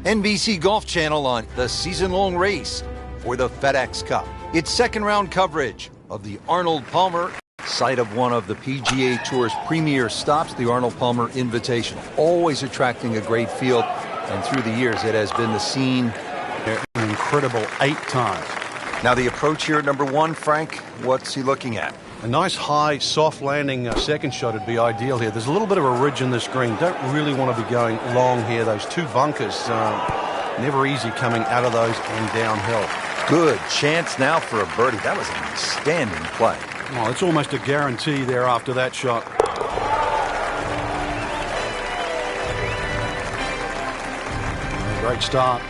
NBC Golf Channel on the season-long race for the FedEx Cup. It's second-round coverage of the Arnold Palmer, site of one of the PGA Tour's premier stops, the Arnold Palmer Invitational. Always attracting a great field, and through the years, it has been the scene. An incredible 8 times. Now the approach here at number 1, Frank, what's he looking at? A nice high, soft landing second shot would be ideal here. There's a little bit of a ridge in this green. Don't really want to be going long here. Those 2 bunkers, never easy coming out of those and downhill. Good chance now for a birdie. That was an outstanding play. Oh, it's almost a guarantee there after that shot. Great start.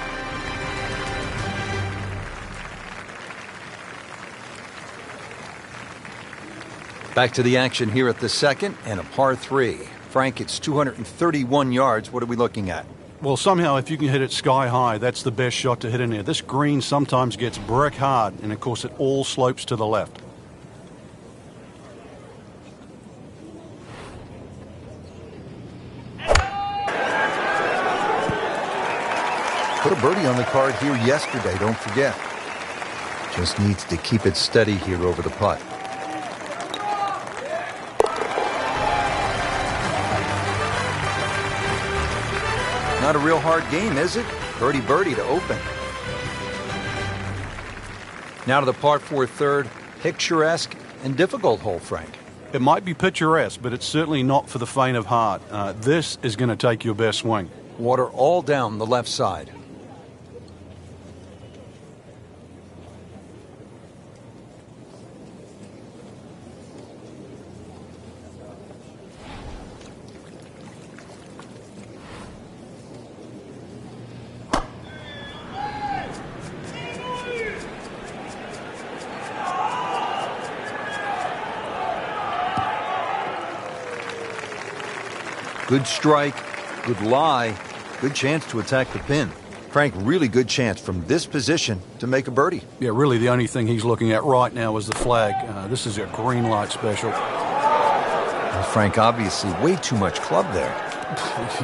Back to the action here at the second and a par 3. Frank, it's 231 yards. What are we looking at? Well, somehow if you can hit it sky high, that's the best shot to hit in here. This green sometimes gets brick hard, and of course it all slopes to the left. Put a birdie on the card here yesterday, don't forget. Just needs to keep it steady here over the putt. Not a real hard game, is it? Birdie to open. Now to the par 4 third, picturesque and difficult hole, Frank. It might be picturesque, but it's certainly not for the faint of heart. This is going to take your best swing. Water all down the left side. Good strike, good lie, good chance to attack the pin. Frank, really good chance from this position to make a birdie. Yeah, really the only thing he's looking at right now is the flag. This is a green light special. Well, Frank, obviously way too much club there.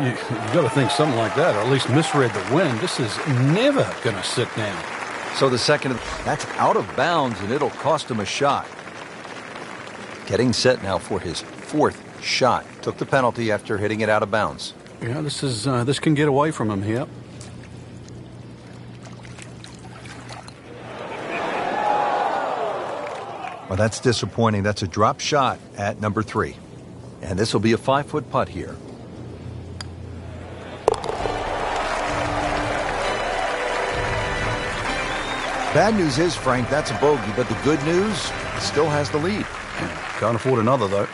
You've got to think something like that, or at least misread the wind. This is never going to sit down. So the second, that's out of bounds, and it'll cost him a shot. Getting set now for his 4th shot. Took the penalty after hitting it out of bounds. Yeah, this can get away from him here. Well, that's disappointing. That's a drop shot at number 3. And this will be a 5-foot putt here. Bad news is, Frank, that's a bogey, but the good news, it still has the lead. Can't afford another, though.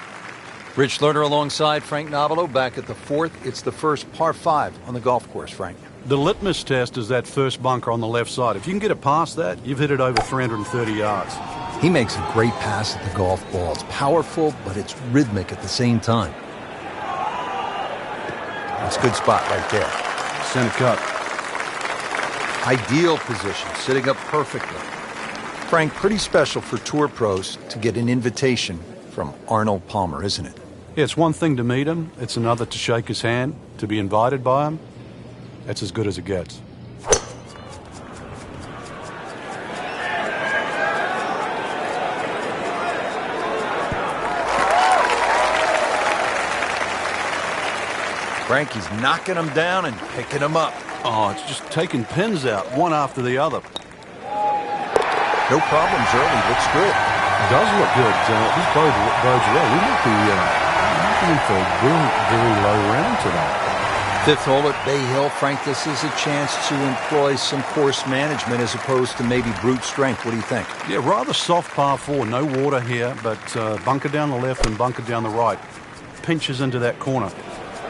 Rich Lerner alongside Frank Nobilo back at the 4th. It's the first par 5 on the golf course, Frank. The litmus test is that first bunker on the left side. If you can get it past that, you've hit it over 330 yards. He makes a great pass at the golf ball. It's powerful, but it's rhythmic at the same time. That's a good spot right there. Center cut. Ideal position, sitting up perfectly. Frank, pretty special for tour pros to get an invitation from Arnold Palmer, isn't it? Yeah, it's one thing to meet him. It's another to shake his hand, to be invited by him. That's as good as it gets. Frankie's knocking them down and picking them up. Oh, it's just taking pins out, one after the other. No problems early. Looks good. It does look good. This bodes well. We might be in for a very low round today. 5th hole at Bay Hill. Frank, this is a chance to employ some course management as opposed to maybe brute strength. What do you think? Yeah, rather soft par 4. No water here, but bunker down the left and bunker down the right. Pinches into that corner.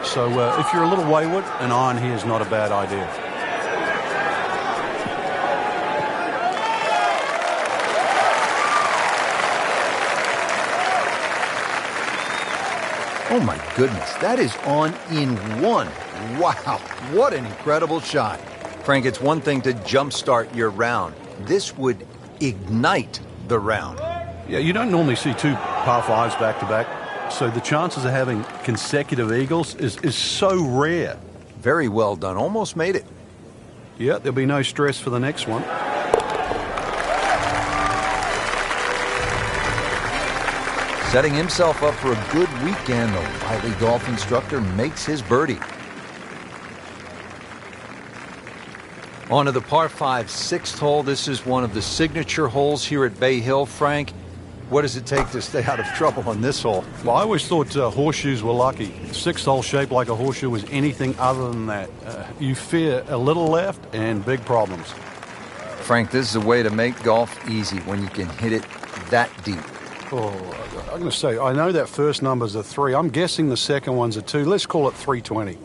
So if you're a little wayward, an iron here is not a bad idea. Oh my goodness, that is on in 1. Wow, what an incredible shot. Frank, it's one thing to jumpstart your round. This would ignite the round. Yeah, you don't normally see 2 par 5s back to back, so the chances of having consecutive eagles is so rare. Very well done, almost made it. Yeah, there'll be no stress for the next one. Setting himself up for a good weekend, the Wiley golf instructor makes his birdie. On to the par 5 6th hole. This is one of the signature holes here at Bay Hill. Frank, what does it take to stay out of trouble on this hole? Well, I always thought horseshoes were lucky. The 6th hole shaped like a horseshoe was anything other than that. You fear a little left and big problems. Frank, this is a way to make golf easy when you can hit it that deep. Oh, I'm going to say, I know that first number's a 3. I'm guessing the second one's a 2. Let's call it 320.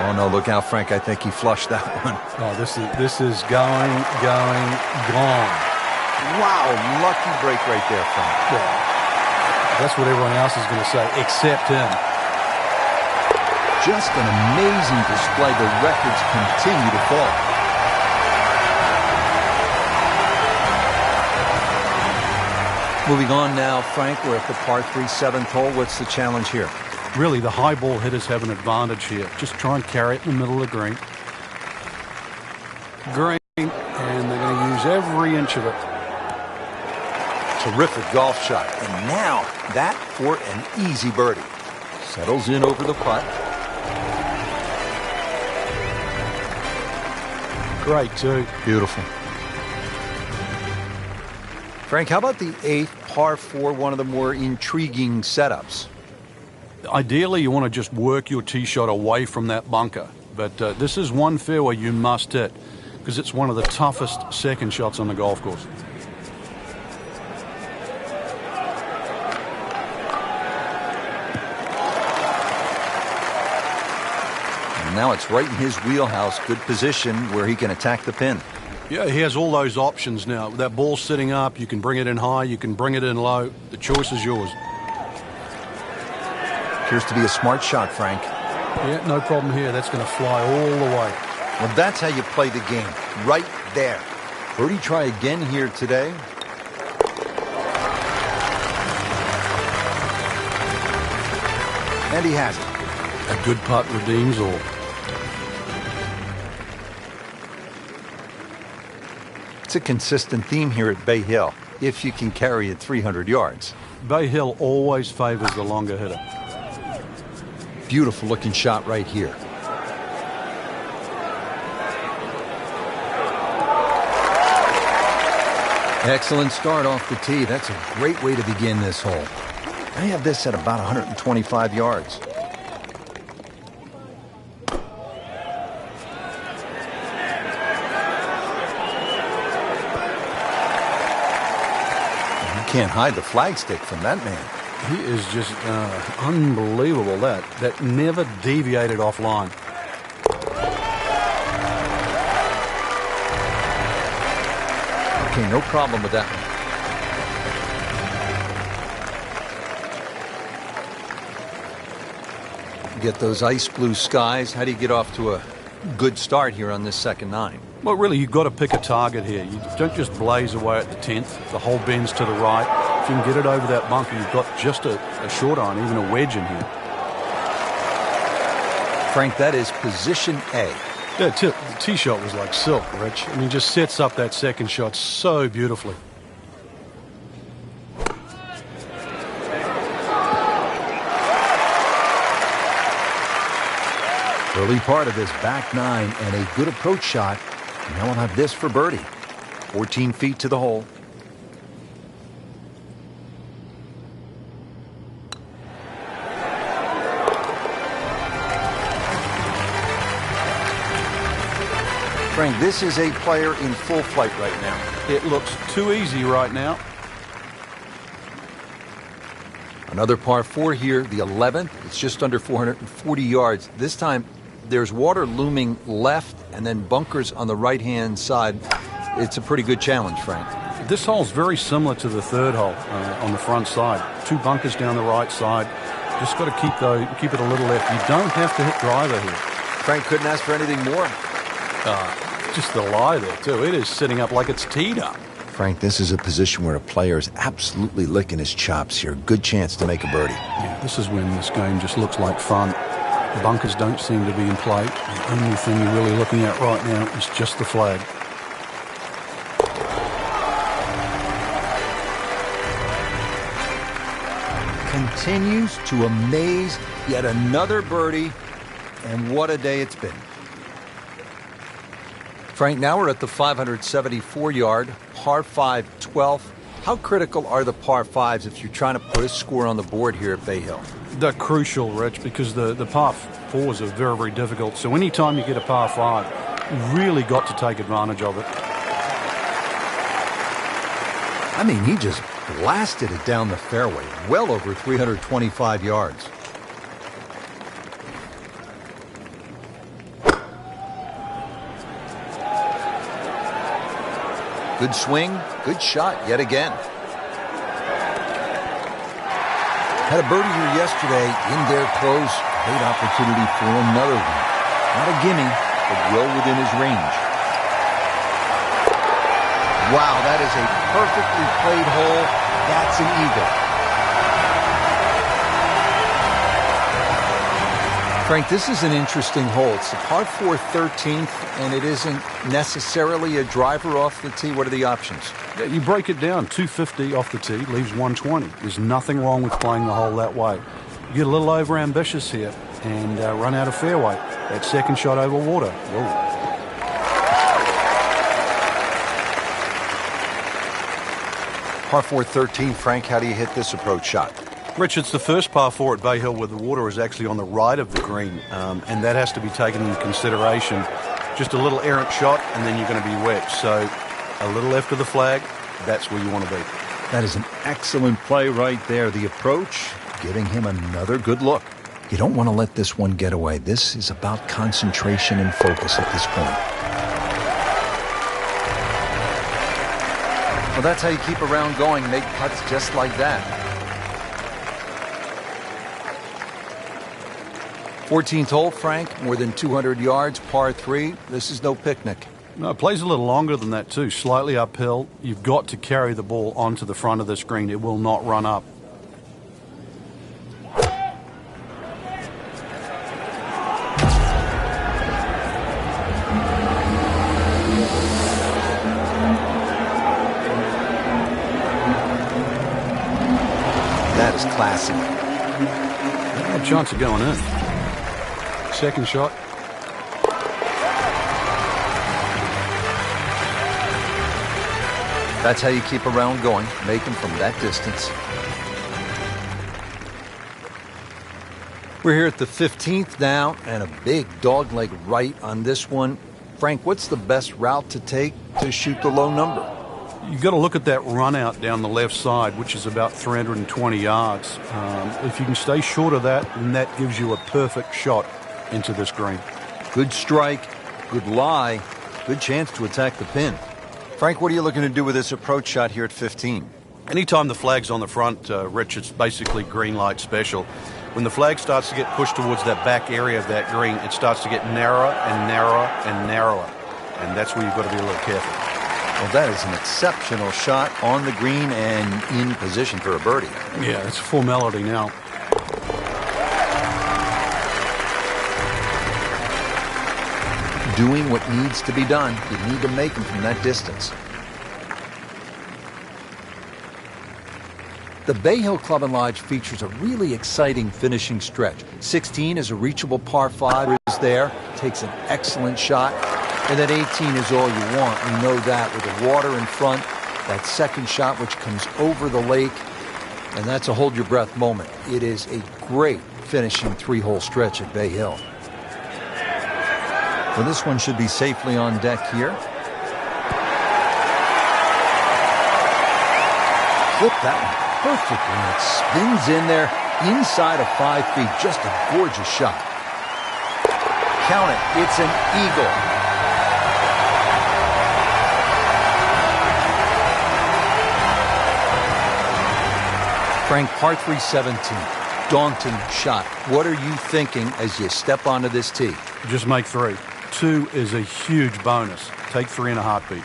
Oh, no, look out, Frank. I think he flushed that one. Oh, this is going, gone. Wow, lucky break right there, Frank. Yeah. That's what everyone else is going to say, except him. Just an amazing display. The records continue to fall. Moving on now, Frank, we're at the par 3 7th hole. What's the challenge here? Really, the high ball hitters have an advantage here. Just try and carry it in the middle of the green. And they're going to use every inch of it. Terrific golf shot. And now, that for an easy birdie. Settles in over the putt. Great, too. Beautiful. Frank, how about the 8th par 4, one of the more intriguing setups? Ideally, you want to just work your tee shot away from that bunker. But this is one fairway you must hit because it's one of the toughest second shots on the golf course. And now it's right in his wheelhouse. Good position where he can attack the pin. Yeah, he has all those options now. That ball's sitting up. You can bring it in high. You can bring it in low. The choice is yours. Appears to be a smart shot, Frank. Yeah, no problem here. That's going to fly all the way. Well, that's how you play the game. Right there. Birdie try again here today. And he has it. A good putt redeems all. It's a consistent theme here at Bay Hill, if you can carry it 300 yards. Bay Hill always favors the longer hitter. Beautiful looking shot right here. Excellent start off the tee. That's a great way to begin this hole. I have this at about 125 yards. You can't hide the flagstick from that man. He is just unbelievable. That never deviated offline. Okay, no problem with that one. Get those ice blue skies. How do you get off to a good start here on this second 9? Well, really, you've got to pick a target here. You don't just blaze away at the 10th. The hole bends to the right. If you can get it over that bunker, you've got just a short iron, even a wedge in here. Frank, that is position A. Yeah, the tee shot was like silk, Rich. I mean, just sets up that second shot so beautifully. Early part of this back 9 and a good approach shot. Now we'll have this for birdie. 14 feet to the hole. Frank, this is a player in full flight right now. It looks too easy right now. Another par 4 here, the 11th. It's just under 440 yards. This time, there's water looming left and then bunkers on the right-hand side. It's a pretty good challenge, Frank. This hole's very similar to the third hole on the front side. 2 bunkers down the right side. Just got to keep it a little left. You don't have to hit driver here. Frank couldn't ask for anything more. Just the lie there, too. It is sitting up like it's teed up. Frank, this is a position where a player is absolutely licking his chops here. Good chance to make a birdie. Yeah, this is when this game just looks like fun. The bunkers don't seem to be in play. The only thing you're really looking at right now is just the flag. Continues to amaze. Yet another birdie. And what a day it's been. Frank, now we're at the 574-yard, par 5 12th. How critical are the par 5s if you're trying to put a score on the board here at Bay Hill? They're crucial, Rich, because the par 4s are very, very difficult. So anytime you get a par 5, you've really got to take advantage of it. I mean, he just blasted it down the fairway, well over 325 yards. Good swing, good shot yet again. Had a birdie here yesterday, in there close. Great opportunity for another one. Not a gimme, but well within his range. Wow, that is a perfectly played hole. That's an eagle. Frank, this is an interesting hole. It's a par 4 13th, and it isn't necessarily a driver off the tee. What are the options? Yeah, you break it down. 250 off the tee leaves 120. There's nothing wrong with playing the hole that way. You get a little over-ambitious here and run out of fairway. That second shot over water. Whoa. Par 4 13, Frank, how do you hit this approach shot? Rich, it's the first par 4 at Bay Hill where the water is actually on the right of the green, and that has to be taken into consideration. Just a little errant shot, and then you're going to be wet. So a little left of the flag, that's where you want to be. That is an excellent play right there. The approach, giving him another good look. You don't want to let this one get away. This is about concentration and focus at this point. Well, that's how you keep a round going. Make putts just like that. 14th hole, Frank, more than 200 yards, par 3. This is no picnic. No, it plays a little longer than that too, slightly uphill. You've got to carry the ball onto the front of the screen. It will not run up. That is classy. No chance of going in. Second shot. That's how you keep a round going, make them from that distance. We're here at the 15th now, and a big dogleg right on this one. Frank, what's the best route to take to shoot the low number? You've got to look at that run out down the left side, which is about 320 yards. If you can stay short of that, then that gives you a perfect shot into this green. Good strike, good lie, good chance to attack the pin. Frank, what are you looking to do with this approach shot here at 15? Anytime the flag's on the front, Rich, it's basically green light special. When the flag starts to get pushed towards that back area of that green, it starts to get narrower and narrower and narrower. And that's where you've got to be a little careful. Well, that is an exceptional shot on the green and in position for a birdie. Yeah, it's a formality now. Doing what needs to be done. You need to make them from that distance. The Bay Hill Club and Lodge features a really exciting finishing stretch. 16 is a reachable par 5 is there, takes an excellent shot, and then 18 is all you want. We know that with the water in front, that second shot which comes over the lake, and that's a hold your breath moment. It is a great finishing 3-hole stretch at Bay Hill. Well, this one should be safely on deck here. Flip that one perfectly, and it spins in there inside of 5 feet. Just a gorgeous shot. Count it. It's an eagle. Frank, par 3 17. Daunting shot. What are you thinking as you step onto this tee? Just make 3. 2 is a huge bonus. Take 3 in a heartbeat.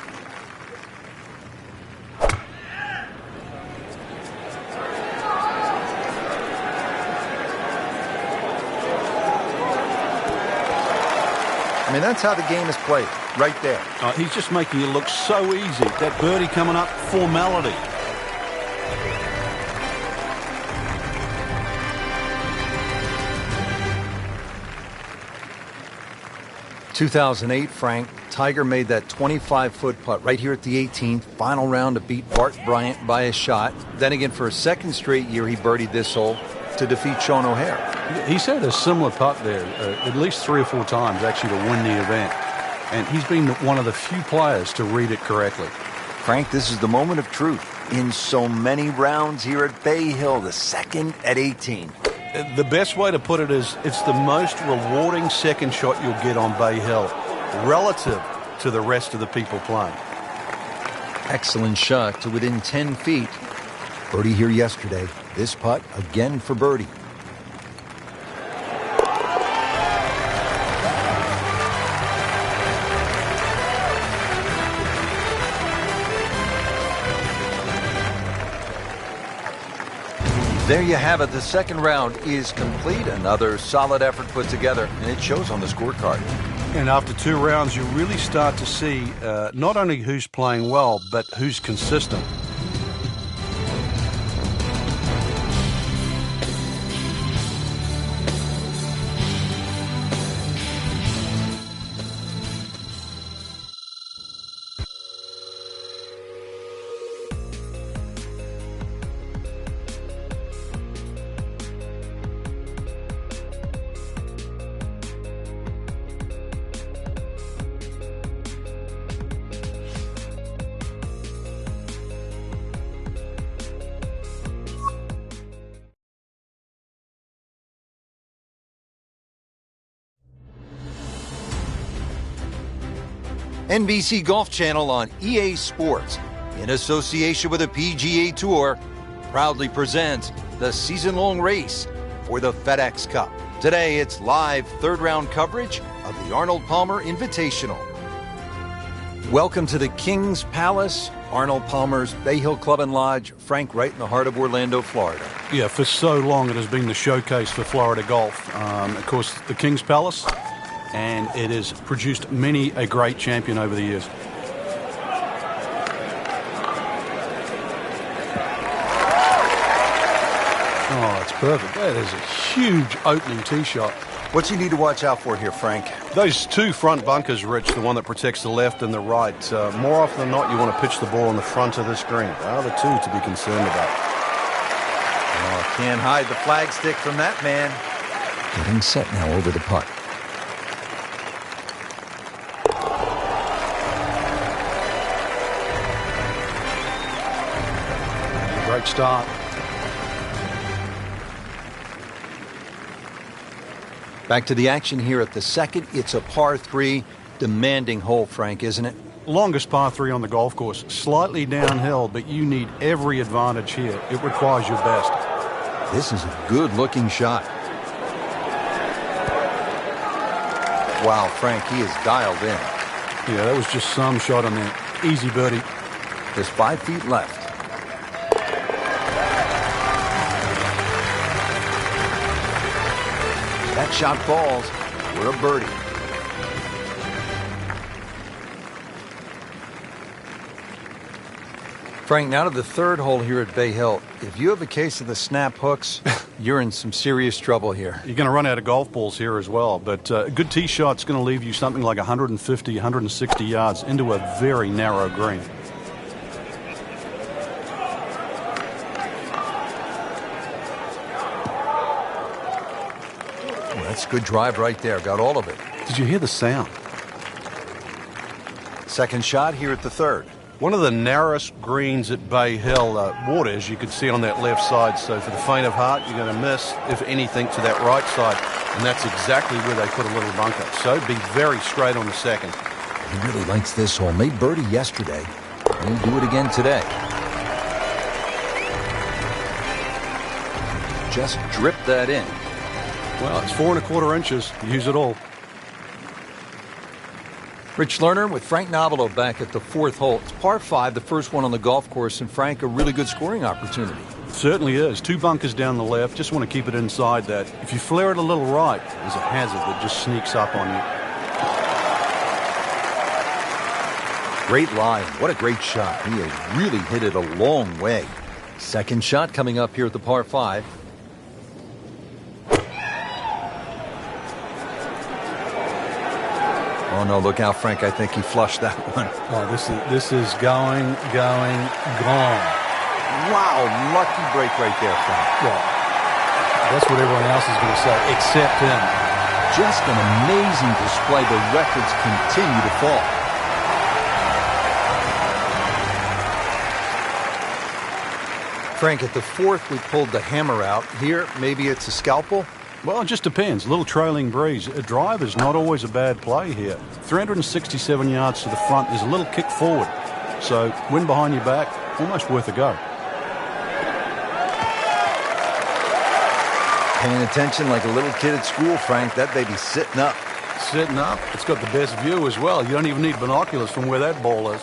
mean, that's how the game is played, right there. He's just making it look so easy. That birdie coming up, formality. ...2008, Frank, Tiger made that 25-foot putt right here at the 18th, final round to beat Bart Bryant by a shot. Then again, for a second straight year, he birdied this hole to defeat Sean O'Hare. He's had a similar putt there at least 3 or 4 times, actually, to win the event. And he's been one of the few players to read it correctly. Frank, this is the moment of truth. In so many rounds here at Bay Hill, the second at 18. The best way to put it is it's the most rewarding second shot you'll get on Bay Hill relative to the rest of the people playing. Excellent shot to within 10 feet. Birdie here yesterday. This putt again for birdie. There you have it. The second round is complete. Another solid effort put together, and it shows on the scorecard. And after 2 rounds, you really start to see not only who's playing well, but who's consistent. NBC Golf Channel on EA Sports, in association with the PGA Tour, proudly presents the season-long race for the FedEx Cup. Today, it's live third-round coverage of the Arnold Palmer Invitational. Welcome to the King's Palace, Arnold Palmer's Bay Hill Club and Lodge, Frank, right in the heart of Orlando, Florida. Yeah, for so long it has been the showcase for Florida golf. Of course, the King's Palace, and it has produced many a great champion over the years. Oh, it's perfect. That is a huge opening tee shot. What you need to watch out for here, Frank? Those 2 front bunkers, Rich, the one that protects the left and the right. More often than not, you want to pitch the ball on the front of this green. They are the 2 to be concerned about. Oh, can't hide the flagstick from that man. Getting set now over the putt. Great start. Back to the action here at the second. It's a par 3, demanding hole, Frank, isn't it? Longest par 3 on the golf course. Slightly downhill, but you need every advantage here. It requires your best. This is a good-looking shot. Wow, Frank, he is dialed in. Yeah, that was just some shot on there. Easy birdie. Just 5 feet left. That shot falls for a birdie. Frank, now to the third hole here at Bay Hill. If you have a case of the snap hooks, you're in some serious trouble here. You're going to run out of golf balls here as well, but a good tee shot's going to leave you something like 150, 160 yards into a very narrow green. That's a good drive right there. Got all of it. Did you hear the sound? Second shot here at the third. One of the narrowest greens at Bay Hill. Water, as you can see on that left side. So for the faint of heart, you're going to miss, if anything, to that right side. And that's exactly where they put a little bunker. So be very straight on the second. He really likes this hole. Made birdie yesterday. He'll do it again today. Just drip that in. Well, it's 4 1/4 inches. Use it all. Rich Lerner with Frank Nobilo back at the fourth hole. It's par 5, the first one on the golf course, and Frank, a really good scoring opportunity. It certainly is. 2 bunkers down the left. Just want to keep it inside that. If you flare it a little right, there's a hazard that just sneaks up on you. Great lie. What a great shot. He has really hit it a long way. Second shot coming up here at the par 5. Oh, no, look out, Frank. I think he flushed that one. Oh, this is gone. Wow, lucky break right there, Frank. Well, that's what everyone else is going to say, except him. Just an amazing display. The records continue to fall. Frank, at the 4th, we pulled the hammer out. Here, maybe it's a scalpel? Well, it just depends. A little trailing breeze. A drive is not always a bad play here. 367 yards to the front is a little kick forward. So, wind behind your back, almost worth a go. Paying attention like a little kid at school, Frank. That baby's sitting up. Sitting up. It's got the best view as well. You don't even need binoculars from where that ball is.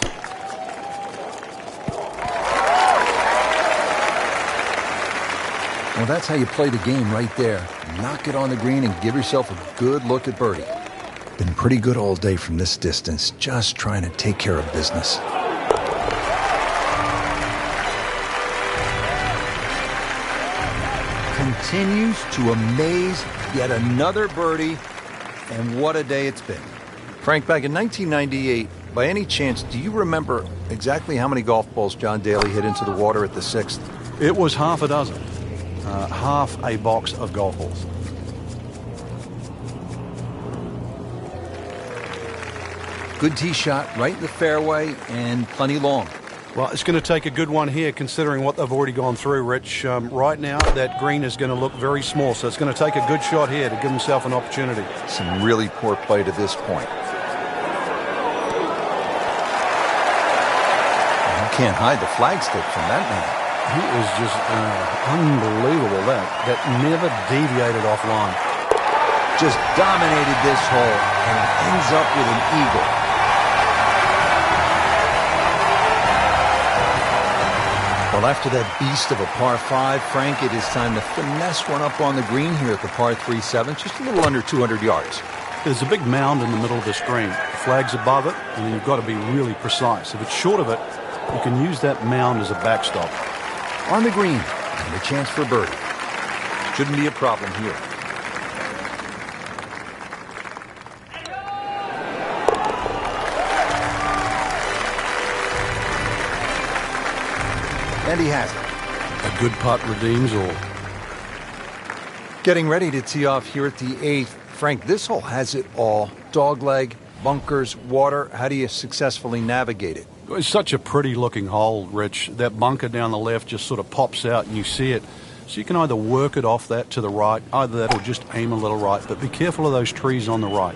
Well, that's how you play the game right there. Knock it on the green and give yourself a good look at birdie. Been pretty good all day from this distance, just trying to take care of business. Continues to amaze. Yet another birdie, and what a day it's been. Frank, back in 1998, by any chance, do you remember exactly how many golf balls John Daly hit into the water at the 6th? It was half a dozen. Half a box of golf balls. Good tee shot, right in the fairway, and plenty long. Well, it's going to take a good one here, considering what they've already gone through, Rich. Right now, that green is going to look very small, so it's going to take a good shot here to give himself an opportunity. Some really poor play to this point. You can't hide the flagstick from that man. He is just unbelievable, that never deviated offline. Just dominated this hole, and it ends up with an eagle. Well, after that beast of a par 5, Frank, it is time to finesse one up on the green here at the par 3-7, just a little under 200 yards. There's a big mound in the middle of the screen. The flag's above it, and you've got to be really precise. If it's short of it, you can use that mound as a backstop. On the green, and a chance for birdie. Shouldn't be a problem here. And he has it. A good putt redeems all. Getting ready to tee off here at the 8th. Frank, this hole has it all. Dogleg, bunkers, water. How do you successfully navigate it? It's such a pretty looking hole, Rich. That bunker down the left just sort of pops out and you see it. So you can either work it off that to the right, either that or just aim a little right. But be careful of those trees on the right.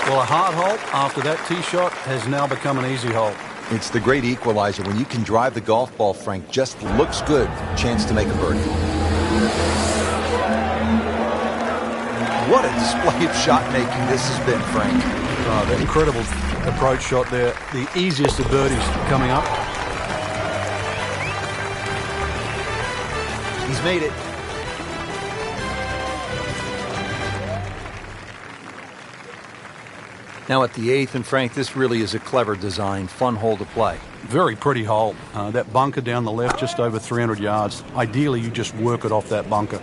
Well, a hard hole after that tee shot has now become an easy hole. It's the great equalizer. When you can drive the golf ball, Frank, just looks good. Chance to make a birdie. What a display of shot making this has been, Frank. The incredible approach shot there. The easiest of birdies coming up. He's made it. Now at the 8th, and Frank, this really is a clever design, fun hole to play. Very pretty hole. That bunker down the left, just over 300 yards. Ideally, you just work it off that bunker.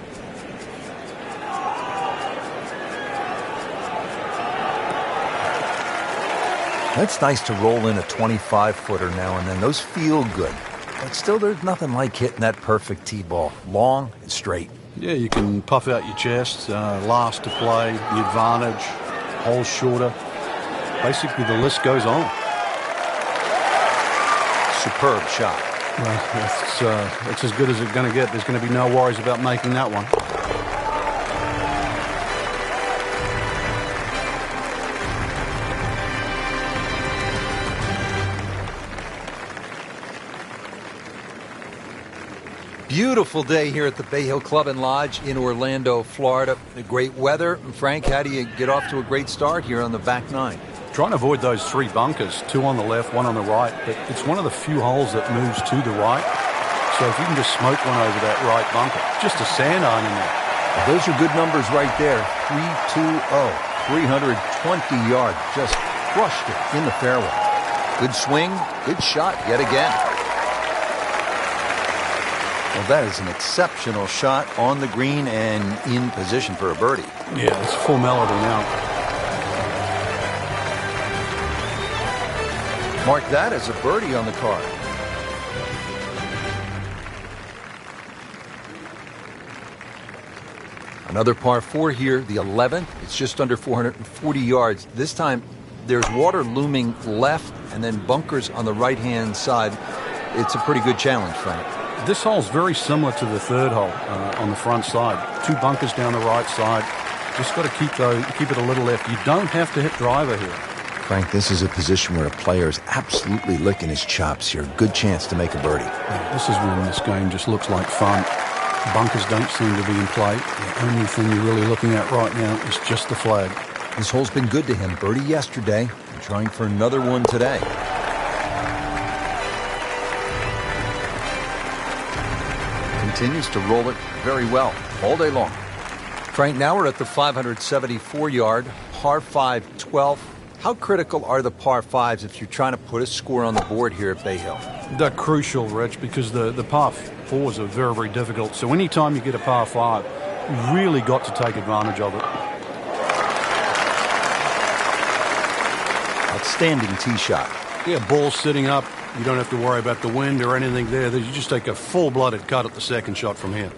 It's nice to roll in a 25-footer now and then. Those feel good. But still, there's nothing like hitting that perfect tee ball. Long and straight. Yeah, you can puff out your chest, last to play, the advantage, hole shorter. Basically, the list goes on. Superb shot. Well, it's as good as it's going to get. There's going to be no worries about making that one. Beautiful day here at the Bay Hill Club and Lodge in Orlando, Florida. Great weather. Frank, how do you get off to a great start here on the back nine? Trying to avoid those three bunkers, two on the left, one on the right. But it's one of the few holes that moves to the right. So if you can just smoke one over that right bunker, just a sand iron in there. Those are good numbers right there. 320, 320 yards. Just crushed it in the fairway. Good swing, good shot yet again. Well, that is an exceptional shot on the green and in position for a birdie. Yeah, it's formality now. Mark that as a birdie on the card. Another par 4 here, the 11th. It's just under 440 yards. This time, there's water looming left and then bunkers on the right-hand side. It's a pretty good challenge, Frank. This hole's very similar to the third hole on the front side. 2 bunkers down the right side. Just got to keep it a little left. You don't have to hit driver here. Frank, this is a position where a player is absolutely licking his chops here. Good chance to make a birdie. Yeah, this is when this game just looks like fun. Bunkers don't seem to be in play. The only thing you're really looking at right now is just the flag. This hole's been good to him. Birdie yesterday and trying for another one today. Continues to roll it very well all day long. Frank, now we're at the 574-yard, par 5 12th. How critical are the par 5s if you're trying to put a score on the board here at Bay Hill? They're crucial, Rich, because the par 4s are very, very difficult. So anytime you get a par 5, you've really got to take advantage of it. Outstanding tee shot. Yeah, ball sitting up. You don't have to worry about the wind or anything there. You just take a full-blooded cut at the second shot from here.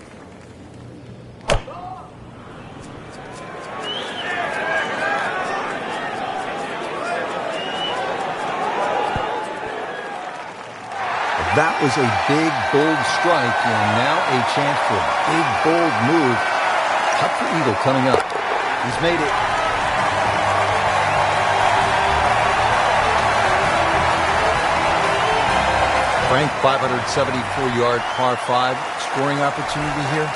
That was a big, bold strike, and now a chance for a big, bold move. Putt for eagle coming up. He's made it. Frank, 574-yard par 5. Scoring opportunity here?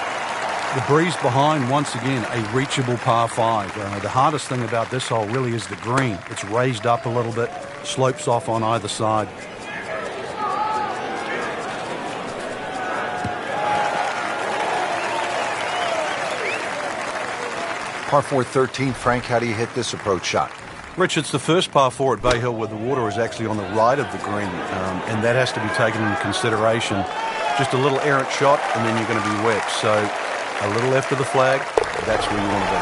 The breeze behind, once again, a reachable par 5. The hardest thing about this hole really is the green. It's raised up a little bit, slopes off on either side. Par 4 13, Frank, how do you hit this approach shot? Rich, it's the first par 4 at Bay Hill where the water is actually on the right of the green, and that has to be taken into consideration. Just a little errant shot, and then you're going to be wet. So a little left of the flag, that's where you want to be.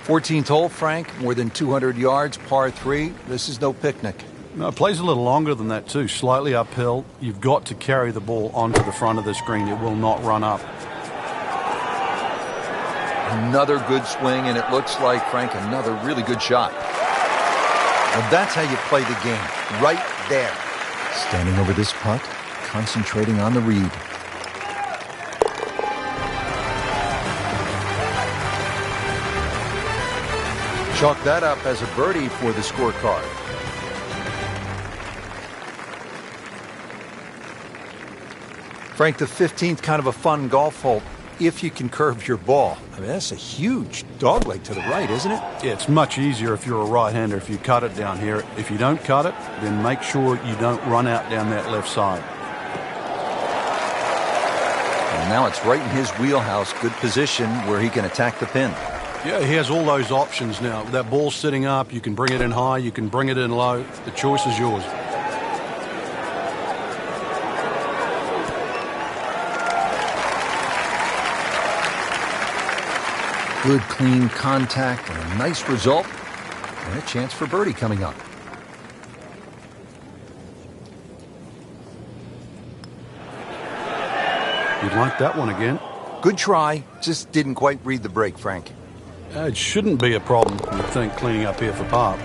14th hole, Frank, more than 200 yards, par 3. This is no picnic. No, it plays a little longer than that too, slightly uphill. You've got to carry the ball onto the front of the screen. It will not run up. Another good swing, and it looks like, Frank, another really good shot. Well, that's how you play the game, right there. Standing over this putt, concentrating on the read. Chalk that up as a birdie for the scorecard. Frank, the 15th, kind of a fun golf hole if you can curve your ball. I mean, that's a huge dogleg to the right, isn't it? Yeah, it's much easier if you're a right-hander if you cut it down here. If you don't cut it, then make sure you don't run out down that left side. And now it's right in his wheelhouse. Good position where he can attack the pin. Yeah, he has all those options now. That ball's sitting up. You can bring it in high. You can bring it in low. The choice is yours. Good, clean contact and a nice result. And a chance for birdie coming up. You'd like that one again. Good try. Just didn't quite read the break, Frank. It shouldn't be a problem, you think, cleaning up here for par.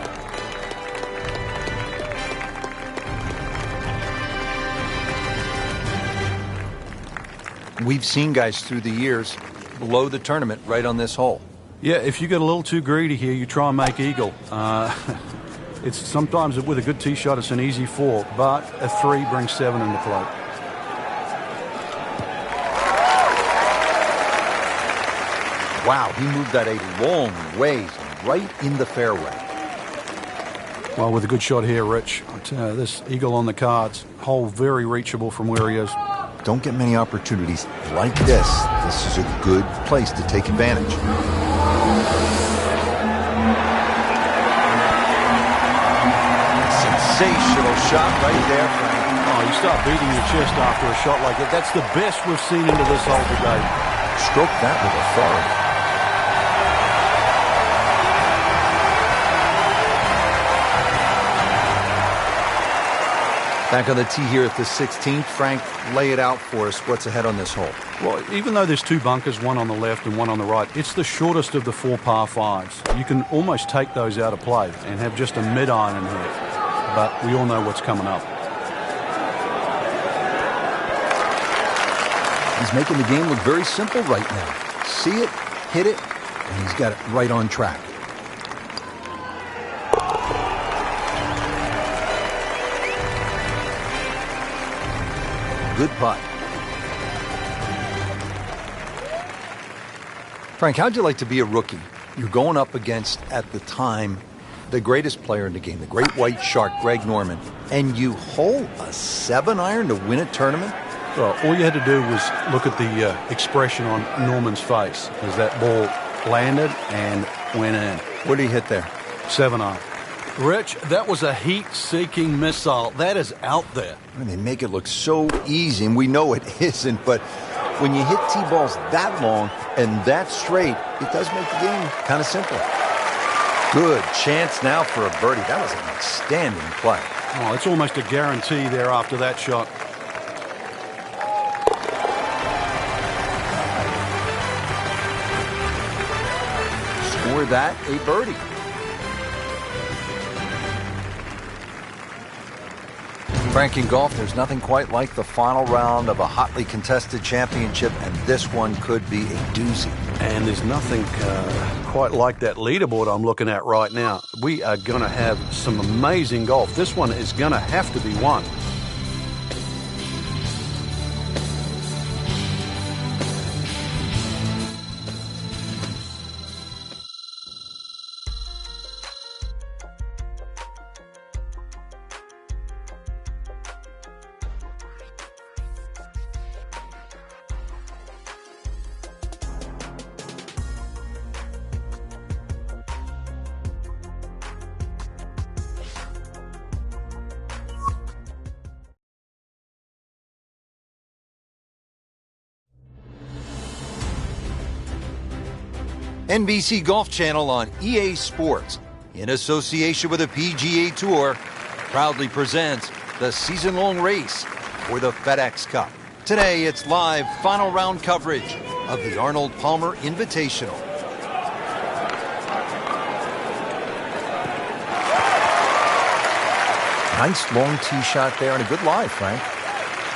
We've seen guys through the years below the tournament right on this hole. Yeah, if you get a little too greedy here, you try and make eagle. It's sometimes with a good tee shot, it's an easy 4, but a 3 brings 7 into play. Wow, he moved that a long ways right in the fairway. Well, with a good shot here, Rich, I tell you, this eagle on the cards, hole very reachable from where he is. Don't get many opportunities like this. This is a good place to take advantage. Sensational shot right there, Frank. Oh, you start beating your chest after a shot like that. That's the best we've seen into this hole today. Stroke that with authority. Back on the tee here at the 16th. Frank, lay it out for us. What's ahead on this hole? Well, even though there's two bunkers, one on the left and one on the right, it's the shortest of the 4 par 5s. You can almost take those out of play and have just a mid-iron in here. But we all know what's coming up. He's making the game look very simple right now. See it, hit it, and he's got it right on track. Good putt. Frank, how'd you like to be a rookie? You're going up against, at the time, the greatest player in the game, the great white shark, Greg Norman, and you hole a 7-iron to win a tournament? Well, all you had to do was look at the expression on Norman's face as that ball landed and went in. What did he hit there? 7-iron. Rich, that was a heat-seeking missile. That is out there. And they make it look so easy, and we know it isn't, but when you hit tee balls that long and that straight, it does make the game kind of simple. Good chance now for a birdie. That was an outstanding play. Oh, it's almost a guarantee there after that shot. Score that a birdie. Frank, in golf, there's nothing quite like the final round of a hotly contested championship, and this one could be a doozy. And there's nothing quite like that leaderboard I'm looking at right now. We are going to have some amazing golf. This one is going to have to be won. NBC Golf Channel on EA Sports, in association with the PGA Tour, proudly presents the season-long race for the FedEx Cup. Today, it's live final round coverage of the Arnold Palmer Invitational. Nice long tee shot there and a good lie, Frank.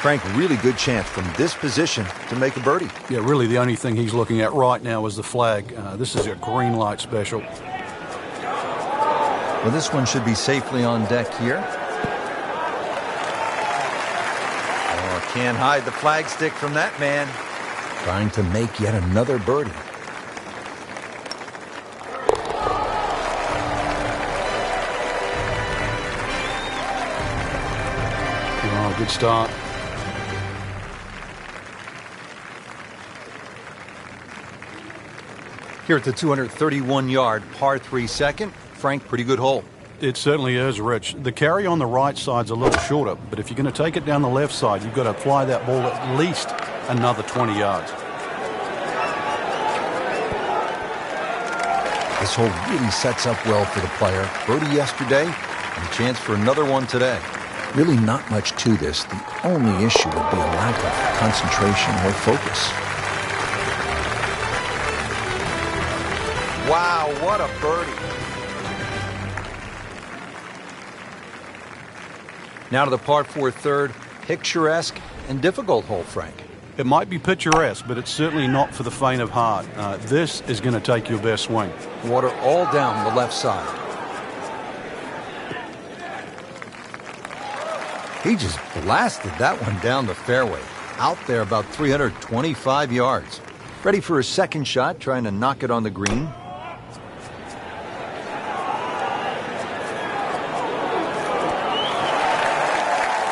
Frank, really good chance from this position to make a birdie. Yeah, really the only thing he's looking at right now is the flag. This is a green light special. Well, this one should be safely on deck here. Oh, can't hide the flag stick from that man. Trying to make yet another birdie. Oh, good start. Here at the 231-yard par 3 second, Frank, pretty good hole. It certainly is, Rich. The carry on the right side's a little shorter, but if you're going to take it down the left side, you've got to fly that ball at least another 20 yards. This hole really sets up well for the player. Birdie yesterday, and a chance for another one today. Really not much to this. The only issue would be a lack of concentration or focus. Wow, what a birdie. Now to the par 4 third, picturesque and difficult hole, Frank. It might be picturesque, but it's certainly not for the faint of heart. This is going to take your best swing. Water all down the left side. He just blasted that one down the fairway. Out there about 325 yards. Ready for his second shot, trying to knock it on the green.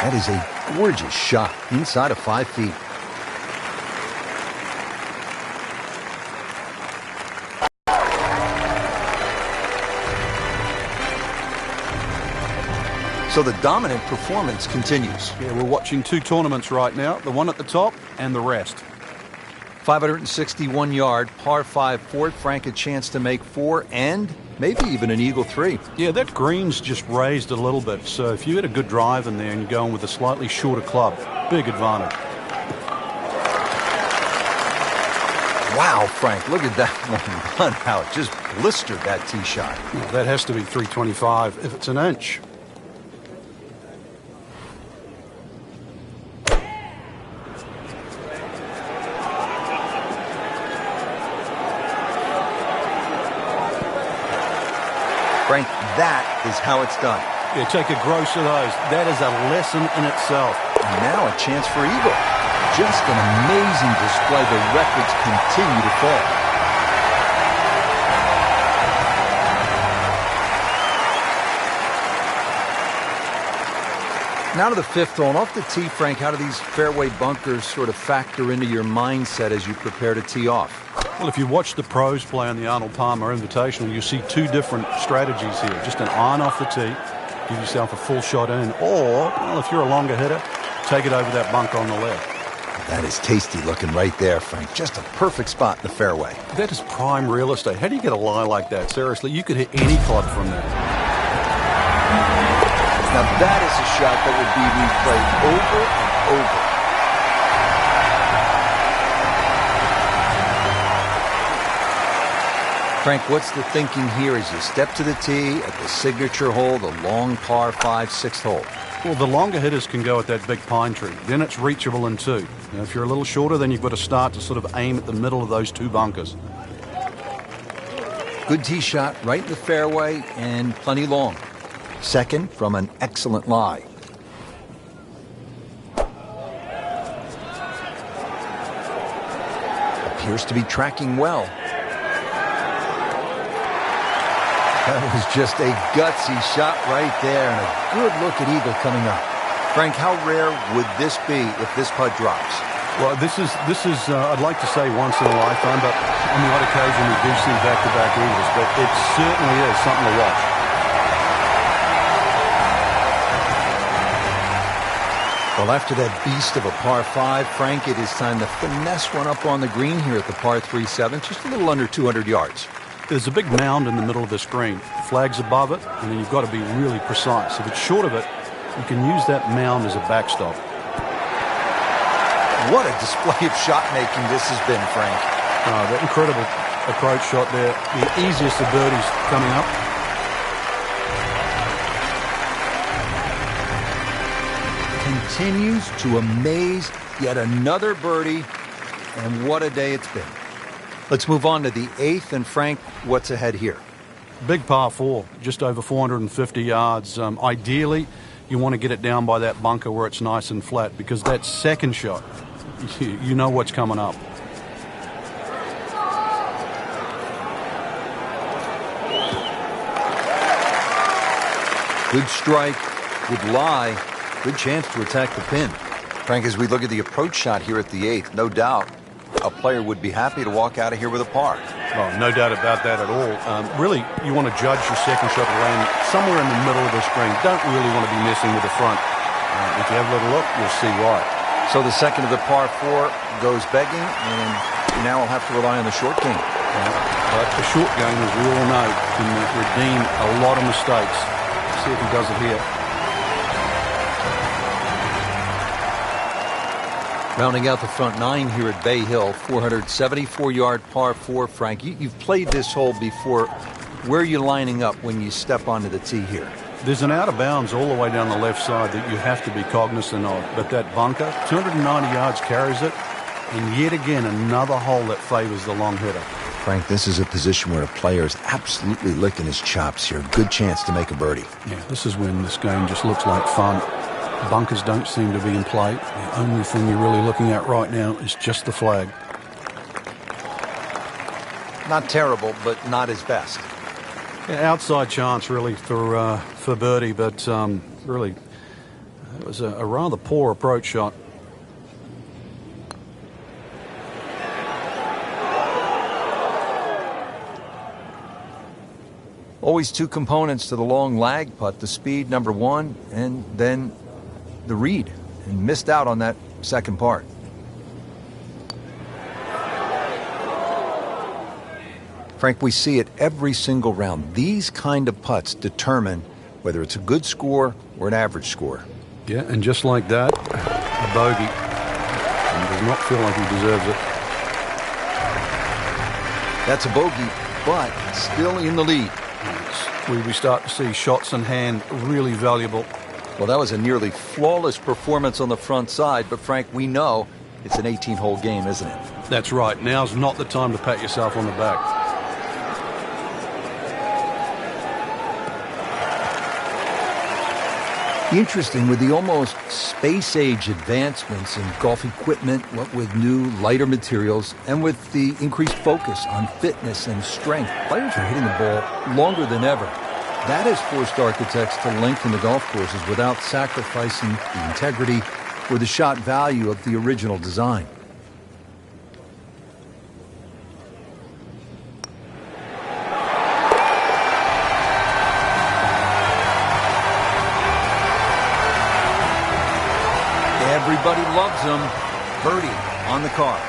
That is a gorgeous shot inside of 5 feet. So the dominant performance continues. Yeah, we're watching two tournaments right now, the one at the top and the rest. 561-yard par 5 fourth. Frank, a chance to make 4 and maybe even an eagle 3. Yeah, that green's just raised a little bit, so if you get a good drive in there and you're going with a slightly shorter club, big advantage. Wow, Frank, look at that one run out. Just blistered that tee shot. Well, that has to be 325 if it's an inch. Frank, that is how it's done. Yeah, take a gross of those. That is a lesson in itself. And now a chance for eagle. Just an amazing display. The records continue to fall. Now to the 5th hole. And off the tee, Frank, how do these fairway bunkers sort of factor into your mindset as you prepare to tee off? Well, if you watch the pros play on the Arnold Palmer Invitational, you see two different strategies here. Just an iron off the tee, give yourself a full shot in, or, well, if you're a longer hitter, take it over that bunker on the left. That is tasty looking right there, Frank. Just a perfect spot in the fairway. That is prime real estate. How do you get a lie like that? Seriously, you could hit any club from there. Now that is a shot that would be replayed over and over. Frank, what's the thinking here as you step to the tee at the signature hole, the long par 5 6th hole? Well, the longer hitters can go at that big pine tree. Then it's reachable in 2. Now, if you're a little shorter, then you've got to start to sort of aim at the middle of those 2 bunkers. Good tee shot right in the fairway and plenty long. Second from an excellent lie. Appears to be tracking well. That was just a gutsy shot right there and a good look at eagle coming up. Frank, how rare would this be if this putt drops? Well, this is I'd like to say once in a lifetime, but on the odd occasion we do see back-to-back eagles, but it certainly is something to watch. Well, after that beast of a par 5, Frank, it is time to finesse one up on the green here at the par 3 7th, just a little under 200 yards. There's a big mound in the middle of this green. Flag's above it, and then you've got to be really precise. If it's short of it, you can use that mound as a backstop. What a display of shot making this has been, Frank. That incredible approach shot there. The easiest of birdies coming up. Continues to amaze. Yet another birdie, and what a day it's been. Let's move on to the 8th, and Frank, what's ahead here? Big par 4, just over 450 yards. Ideally, you want to get it down by that bunker where it's nice and flat, because that second shot, you know what's coming up. Good strike, good lie, good chance to attack the pin. Frank, as we look at the approach shot here at the 8th, no doubt a player would be happy to walk out of here with a par. Oh, no doubt about that at all. Really, you want to judge your second shot to land somewhere in the middle of the screen. Don't really want to be messing with the front. If you have a little look, you'll see why. So the second of the par 4 goes begging, and now we'll have to rely on the short game. But the short game, as we all know, can redeem a lot of mistakes. See if he does it here. Rounding out the front 9 here at Bay Hill, 474-yard par 4, Frank. You've played this hole before. Where are you lining up when you step onto the tee here? There's an out of bounds all the way down the left side that you have to be cognizant of. But that bunker, 290 yards carries it. And yet again, another hole that favors the long hitter. Frank, this is a position where a player is absolutely licking his chops here. Good chance to make a birdie. Yeah, this is when this game just looks like fun. Bunkers don't seem to be in play. The only thing you're really looking at right now is just the flag. Not terrible, but not his best. Yeah, outside chance really for birdie, but really It was a rather poor approach shot. Always two components to the long lag putt, the speed, number one, and then the read. And missed out on that second part. Frank, we see it every single round. These kind of putts determine whether it's a good score or an average score. Yeah, and just like that, a bogey. And does not feel like he deserves it. That's a bogey, but still in the lead. We start to see shots in hand really valuable. Well, that was a nearly flawless performance on the front side, but Frank, we know it's an 18-hole game, isn't it? That's right. Now's not the time to pat yourself on the back. Interesting, with the almost space-age advancements in golf equipment, what with new, lighter materials, and with the increased focus on fitness and strength, players are hitting the ball longer than ever. That has forced architects to lengthen the golf courses without sacrificing the integrity or the shot value of the original design. Everybody loves him. Birdie on the card.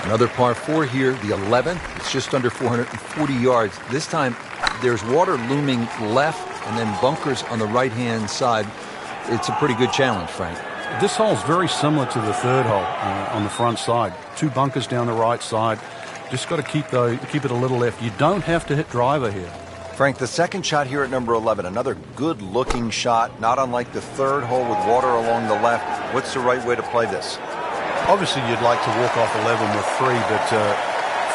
Another par 4 here, the 11th. It's just under 440 yards. This time, there's water looming left and then bunkers on the right-hand side. It's a pretty good challenge, Frank. This hole's very similar to the third hole on the front side. 2 bunkers down the right side. Just got to keep it a little left. You don't have to hit driver here. Frank, the second shot here at number 11, another good-looking shot, not unlike the third hole with water along the left. What's the right way to play this? Obviously, you'd like to walk off 11 with 3, but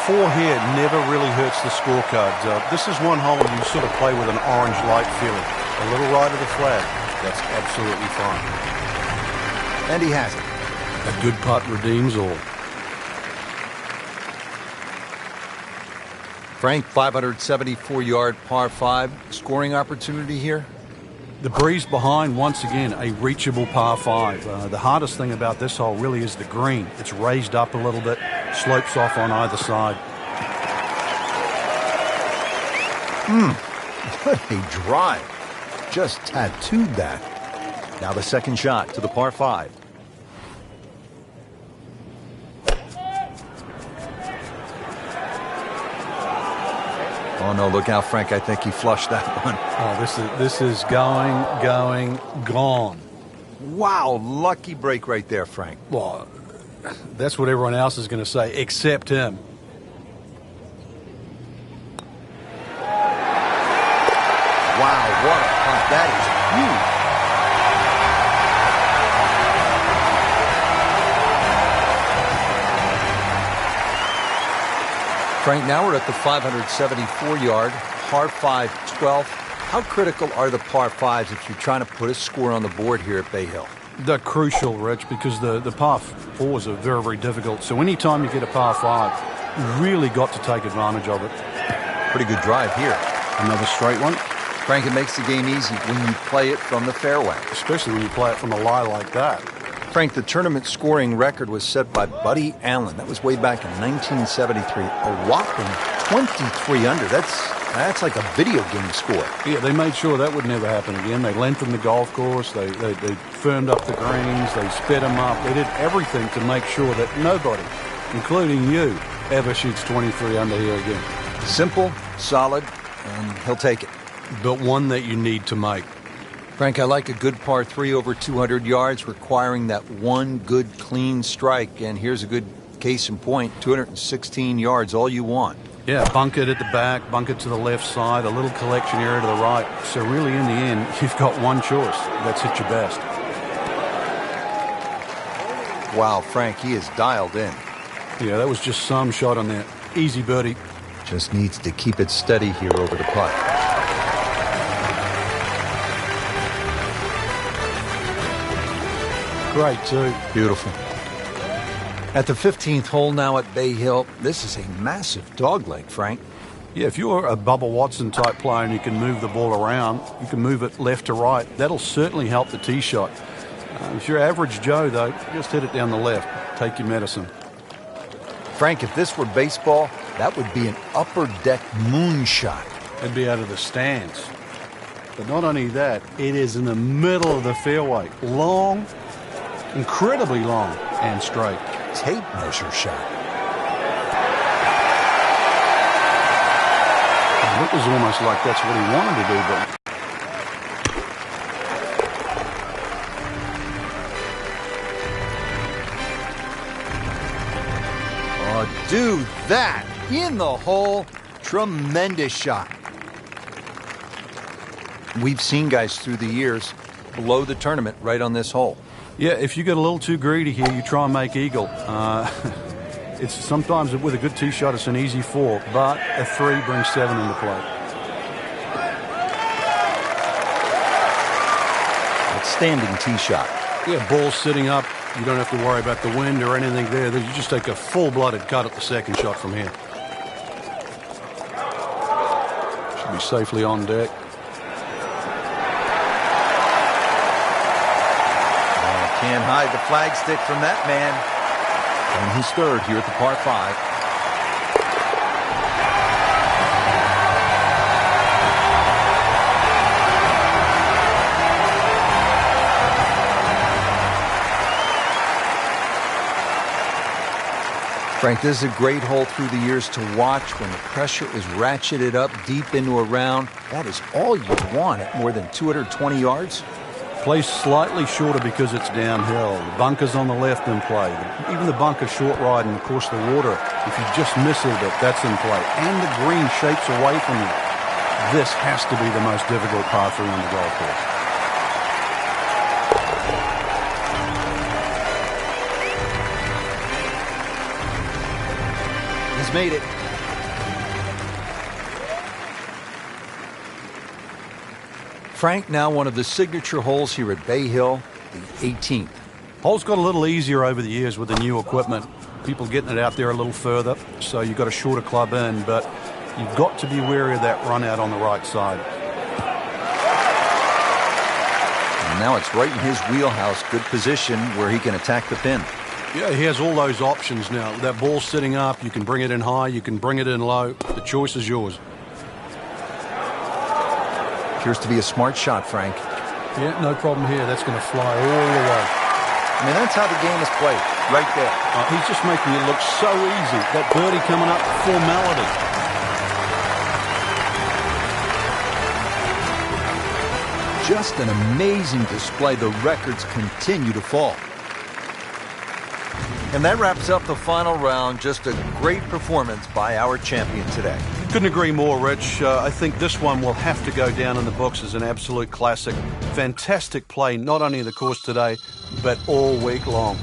4 here never really hurts the scorecard. This is one hole you sort of play with an orange light feeling. A little right of the flag. That's absolutely fine. And he has it. A good putt redeems all. Frank, 574-yard par 5 scoring opportunity here. The breeze behind, once again, a reachable par 5. The hardest thing about this hole really is the green. It's raised up a little bit, slopes off on either side. What a drive. Just tattooed that. Now the second shot to the par 5. Oh, no, look out, Frank. I think he flushed that one. Oh, this is going, gone. Wow, lucky break right there, Frank. Well, that's what everyone else is going to say, except him. Wow, what a putt. That is huge. Frank, now we're at the 574-yard, par 5 12th. How critical are the par 5s if you're trying to put a score on the board here at Bay Hill? They're crucial, Rich, because the par 4s are very, very difficult. So anytime you get a par 5, you really got to take advantage of it. Pretty good drive here. Another straight one. Frank, it makes the game easy when you play it from the fairway. Especially when you play it from a lie like that. Frank, the tournament scoring record was set by Buddy Allen. That was way back in 1973. A whopping 23 under. That's like a video game score. Yeah, they made sure that would never happen again. They lengthened the golf course. They firmed up the greens. They sped them up. They did everything to make sure that nobody, including you, ever shoots 23 under here again. Simple, solid, and he'll take it. But one that you need to make. Frank, I like a good par 3 over 200 yards, requiring that one good, clean strike. And here's a good case in point, 216 yards, all you want. Yeah, bunker at the back, bunker to the left side, a little collection area to the right. So really, in the end, you've got one choice. That's hit your best. Wow, Frank, he is dialed in. Yeah, that was just some shot on there. Easy birdie. Just needs to keep it steady here over the putt. Great, too. Beautiful. At the 15th hole now at Bay Hill, this is a massive dogleg, Frank. Yeah, if you're a Bubba Watson type player and you can move the ball around, you can move it left to right, that'll certainly help the tee shot. If you're average Joe, though, just hit it down the left. Take your medicine. Frank, if this were baseball, that would be an upper deck moonshot. It'd be out of the stands. But not only that, it is in the middle of the fairway. Long, incredibly long, and straight. Tape measure shot. And it was almost like that's what he wanted to do, but... Oh, dude, that in the hole. Tremendous shot. We've seen guys through the years blow the tournament right on this hole. Yeah, if you get a little too greedy here, you try and make eagle. It's sometimes with a good tee shot, it's an easy 4, but a 3 brings 7 into play. Outstanding tee shot. Yeah, ball sitting up. You don't have to worry about the wind or anything there. You just take a full-blooded cut at the second shot from here. Should be safely on deck. Can't hide the flagstick from that man. On his third here at the par 5. Frank, this is a great hole through the years to watch when the pressure is ratcheted up deep into a round. That is all you want at more than 220 yards. Plays slightly shorter because it's downhill. The bunker's on the left in play. Even the bunker short ride, and of course the water, if you just miss it, that's in play. And the green shapes away from you. This has to be the most difficult par 3 on the golf course. He's made it. Frank, now one of the signature holes here at Bay Hill, the 18th. Hole's got a little easier over the years with the new equipment. People getting it out there a little further, so you've got a shorter club in, but you've got to be wary of that run out on the right side. And now it's right in his wheelhouse, good position where he can attack the pin. Yeah, he has all those options now. That ball's sitting up, you can bring it in high, you can bring it in low. The choice is yours. Appears to be a smart shot, Frank. Yeah, no problem here. That's going to fly all the way. I mean, that's how the game is played, right there. He's just making it look so easy. That birdie coming up, formality. Just an amazing display. The records continue to fall. And that wraps up the final round. Just a great performance by our champion today. Couldn't agree more, Rich. I think this one will have to go down in the books as an absolute classic. Fantastic play, not only in the course today, but all week long.